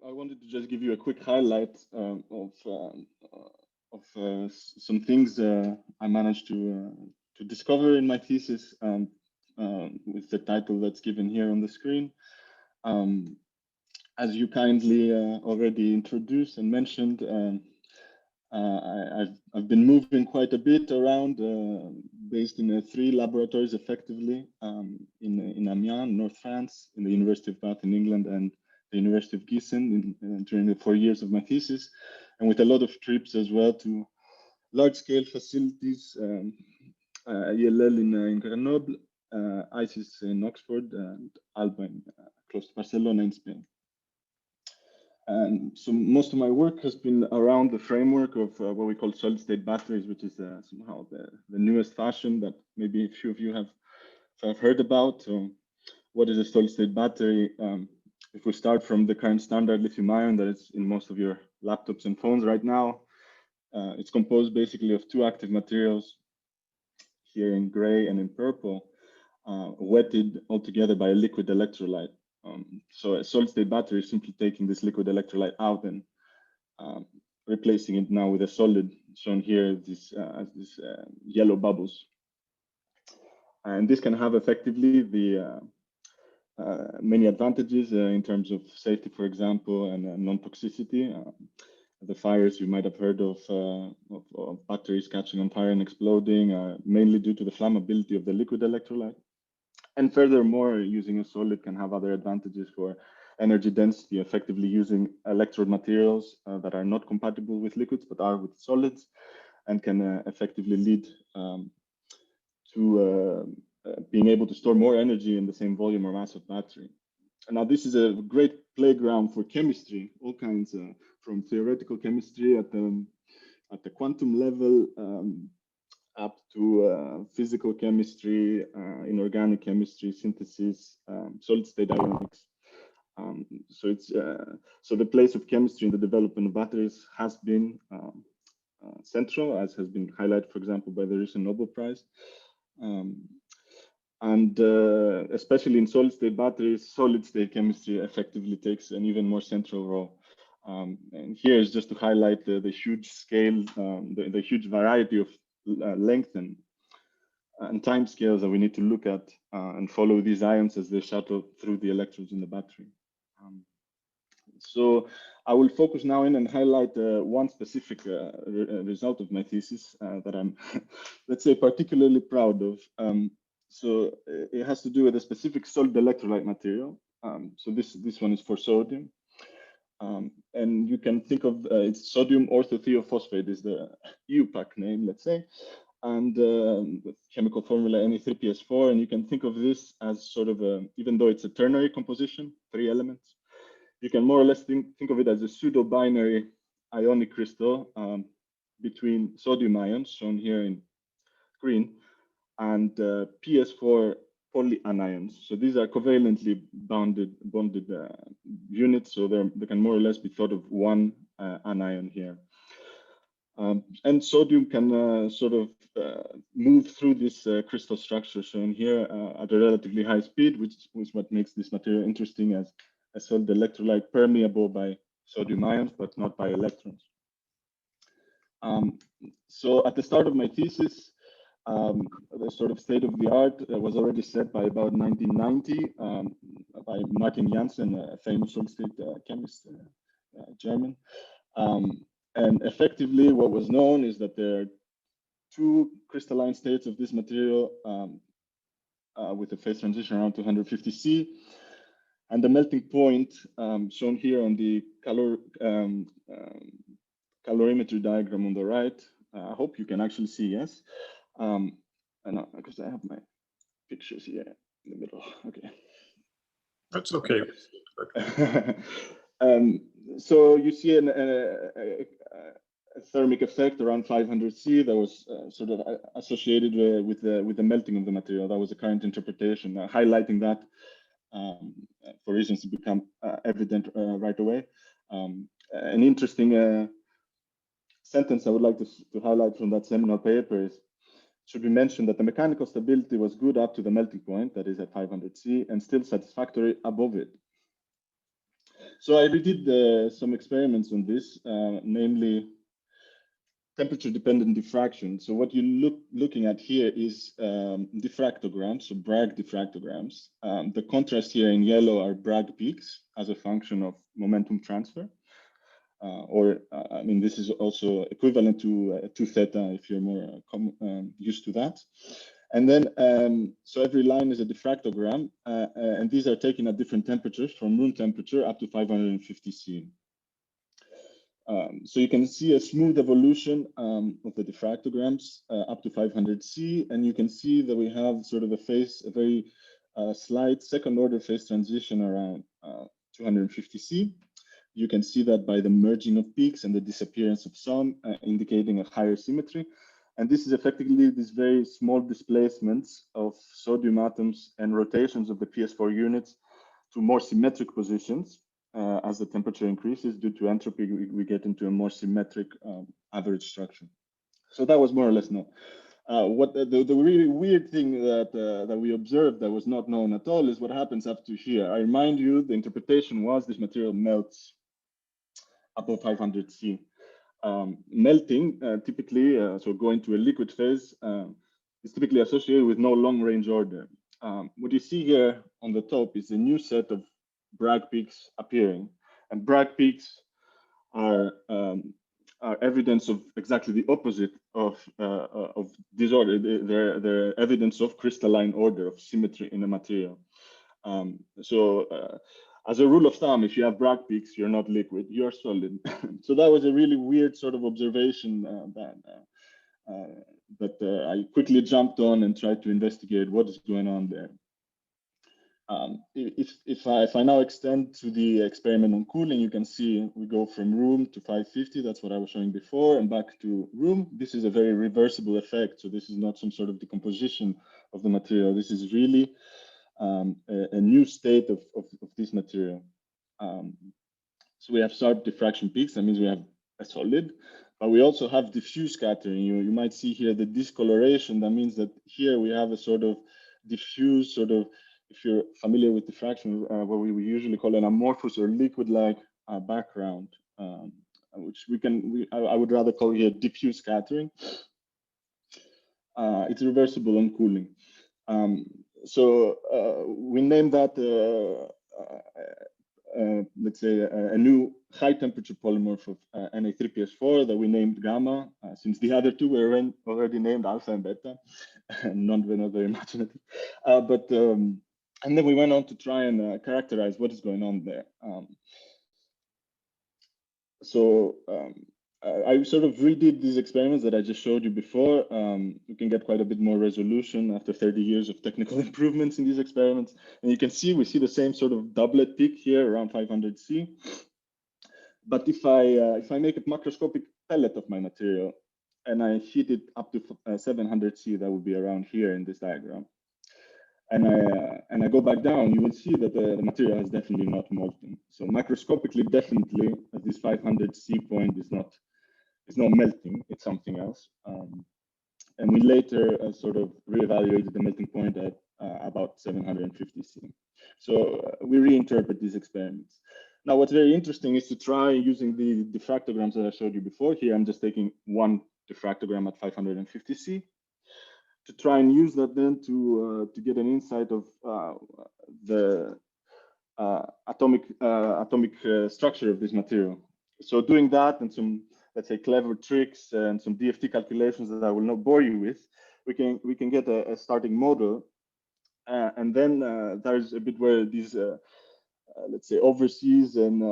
I wanted to just give you a quick highlight of some things I managed to discover in my thesis, with the title that's given here on the screen. As you kindly already introduced and mentioned, I've been moving quite a bit around, based in 3 laboratories effectively, in Amiens, North France, in the University of Bath in England, and the University of Gießen during the 4 years of my thesis, and with a lot of trips as well to large-scale facilities, ELL in Grenoble, ICIS in Oxford, and Alba close to Barcelona in Spain. And so most of my work has been around the framework of what we call solid-state batteries, which is somehow the newest fashion that maybe a few of you have heard about. So what is a solid-state battery? If we start from the current standard lithium-ion that is in most of your laptops and phones right now, it's composed basically of 2 active materials, here in gray and in purple, wetted all together by a liquid electrolyte. So a solid-state battery is simply taking this liquid electrolyte out and replacing it now with a solid, shown here as these yellow bubbles. And this can have effectively the many advantages in terms of safety, for example, and non-toxicity. The fires you might have heard of batteries catching on fire and exploding, mainly due to the flammability of the liquid electrolyte. And furthermore, using a solid can have other advantages for energy density, effectively using electrode materials that are not compatible with liquids, but are with solids, and can effectively lead to being able to store more energy in the same volume or mass of battery. And now this is a great playground for chemistry, all kinds, from theoretical chemistry at the quantum level, up to physical chemistry, inorganic chemistry, synthesis, solid-state ionics. So it's so the place of chemistry in the development of batteries has been central, as has been highlighted, for example, by the recent Nobel Prize. And especially in solid-state batteries, solid-state chemistry effectively takes an even more central role. And here is just to highlight the huge scale, the huge variety of length and time scales that we need to look at and follow these ions as they shuttle through the electrodes in the battery. So I will focus now in and highlight one specific result of my thesis that I'm, let's say, particularly proud of. So it has to do with a specific solid electrolyte material. So this one is for sodium. And you can think of it's sodium orthothiophosphate is the EUPAC name, let's say, and the chemical formula Ne3PS4. And you can think of this as sort of a, even though it's a ternary composition, 3 elements, you can more or less think of it as a pseudo-binary ionic crystal between sodium ions, shown here in green, and PS4 polyanions. So these are covalently bonded units, so they can more or less be thought of one anion here. And sodium can sort of move through this crystal structure shown here at a relatively high speed, which is what makes this material interesting as a solid electrolyte permeable by sodium ions, but not by electrons. So at the start of my thesis, the sort of state of the art was already set by about 1990 by Martin Janssen, a famous solid-state chemist, German. And effectively, what was known is that there are 2 crystalline states of this material with a phase transition around 250 C. And the melting point shown here on the calorimetry diagram on the right, I hope you can actually see, yes. And because I have my pictures here in the middle, okay. That's okay. So you see a thermic effect around 500 C that was sort of associated with the melting of the material. That was the current interpretation, highlighting that for reasons to become evident right away. An interesting sentence I would like to highlight from that seminal paper is, should be mentioned that the mechanical stability was good up to the melting point, that is at 500 C, and still satisfactory above it. So I redid some experiments on this, namely temperature-dependent diffraction. So what you're looking at here is diffractograms, so Bragg diffractograms. The contrast here in yellow are Bragg peaks as a function of momentum transfer. I mean, this is also equivalent to 2 theta if you're more used to that. And then, so every line is a diffractogram, and these are taken at different temperatures, from room temperature up to 550 C. So you can see a smooth evolution of the diffractograms up to 500 C, and you can see that we have sort of a very slight second-order phase transition around 250 C. You can see that by the merging of peaks and the disappearance of some, indicating a higher symmetry. And this is effectively these very small displacements of sodium atoms and rotations of the PS4 units to more symmetric positions. As the temperature increases due to entropy, we get into a more symmetric average structure. So that was more or less known. What the really weird thing that we observed that was not known at all is what happens up to here. I remind you, the interpretation was this material melts above 500 C. Melting typically, so going to a liquid phase, is typically associated with no long-range order. What you see here on the top is a new set of Bragg peaks appearing, and Bragg peaks are evidence of exactly the opposite of disorder. They're evidence of crystalline order, of symmetry in a material. As a rule of thumb, if you have Bragg peaks, you're not liquid, you're solid. So that was a really weird sort of observation that I quickly jumped on and tried to investigate what is going on there. If I now extend to the experiment on cooling, you can see we go from room to 550. That's what I was showing before, and back to room. This is a very reversible effect. So this is not some sort of decomposition of the material. This is really a new state of this material. So we have sharp diffraction peaks. That means we have a solid, but we also have diffuse scattering. You might see here the discoloration. That means that here we have a sort of diffuse sort of, if you're familiar with diffraction, what we usually call an amorphous or liquid-like background, which I would rather call here diffuse scattering. It's reversible on cooling. So we named that, let's say, a new high-temperature polymorph of Na3PS4 that we named gamma, since the other two were already named alpha and beta, and not very imaginative. And then we went on to try and characterize what is going on there. I sort of redid these experiments that I just showed you before. You can get quite a bit more resolution after 30 years of technical improvements in these experiments. And you can see, we see the same sort of doublet peak here around 500 C. But if I make a macroscopic pellet of my material and I heat it up to 700 C, that would be around here in this diagram. And I go back down, you will see that the material has definitely not molten. So macroscopically, definitely, at this 500 C point is not melting, it's something else. And we later sort of reevaluated the melting point at about 750 C. So we reinterpret these experiments. Now, what's very interesting is to try using the diffractograms that I showed you before. Here, I'm just taking one diffractogram at 550 C. To try and use that then to get an insight of the atomic structure of this material. So doing that and some, let's say, clever tricks and some DFT calculations that I will not bore you with, we can get a starting model, and then there's a bit where these let's say overseas and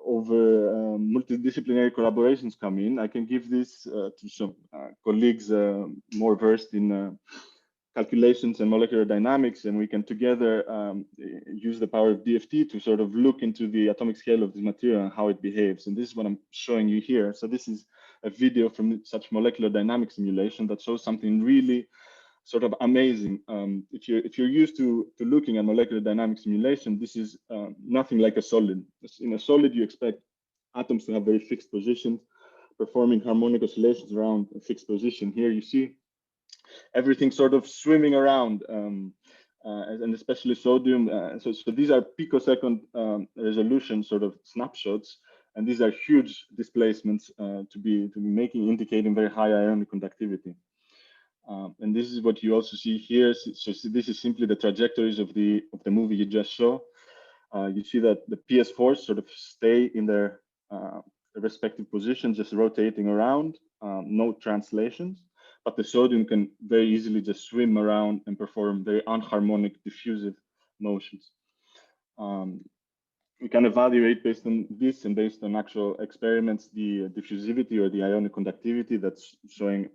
over multidisciplinary collaborations come in. I can give this to some colleagues more versed in calculations and molecular dynamics, and we can together use the power of DFT to sort of look into the atomic scale of this material and how it behaves. And this is what I'm showing you here. So this is a video from such molecular dynamic simulation that shows something really sort of amazing. If you're used to looking at molecular dynamic simulation, this is nothing like a solid. In a solid, you expect atoms to have very fixed positions, performing harmonic oscillations around a fixed position. Here you see everything sort of swimming around and especially sodium. So these are picosecond resolution sort of snapshots, and these are huge displacements to be indicating very high ionic conductivity. And this is what you also see here. So this is simply the trajectories of the movie you just saw. You see that the PS4s sort of stay in their respective positions, just rotating around, no translations. But the sodium can very easily just swim around and perform very unharmonic diffusive motions. We can evaluate based on this and based on actual experiments the diffusivity or the ionic conductivity that's showing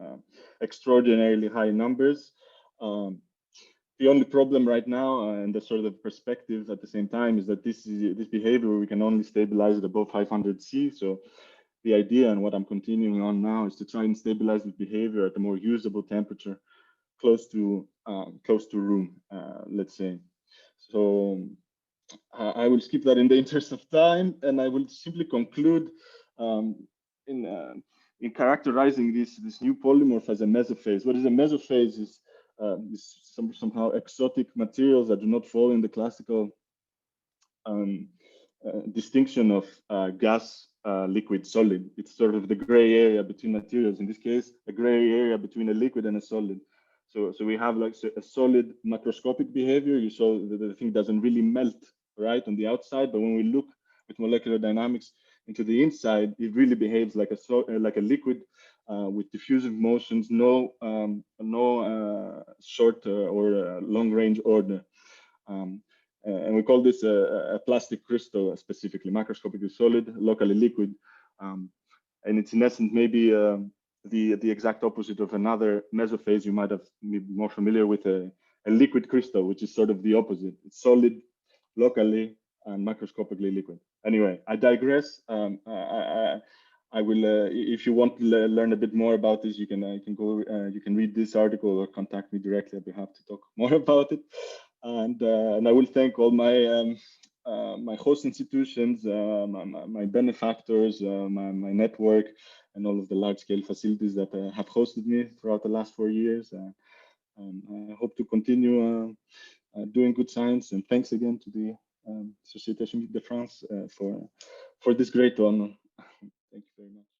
extraordinarily high numbers. The only problem right now, and the sort of perspective at the same time, is that this behavior we can only stabilize it above 500 C. So the idea and what I'm continuing on now is to try and stabilize the behavior at a more usable temperature, close to room, let's say. So I will skip that in the interest of time, and I will simply conclude in characterizing this new polymorph as a mesophase. What is a mesophase is somehow exotic materials that do not fall in the classical distinction of gas, liquid, solid. It's sort of the gray area between materials. In this case, a gray area between a liquid and a solid. So we have like a solid macroscopic behavior. You saw that the thing doesn't really melt right on the outside, but when we look with molecular dynamics into the inside, it really behaves like a liquid with diffusive motions, no short or long range order. And we call this a plastic crystal, specifically macroscopically solid, locally liquid. And it's in essence maybe the exact opposite of another mesophase you might have be more familiar with, a liquid crystal, which is sort of the opposite. It's solid, locally, and macroscopically liquid. Anyway, I digress. I will, if you want to learn a bit more about this, you can read this article or contact me directly. I'd be happy to talk more about it. And I will thank all my my host institutions, my benefactors, my network, and all of the large-scale facilities that have hosted me throughout the last 4 years. I hope to continue doing good science. And thanks again to the Société Chimique de France for this great honor. Thank you very much.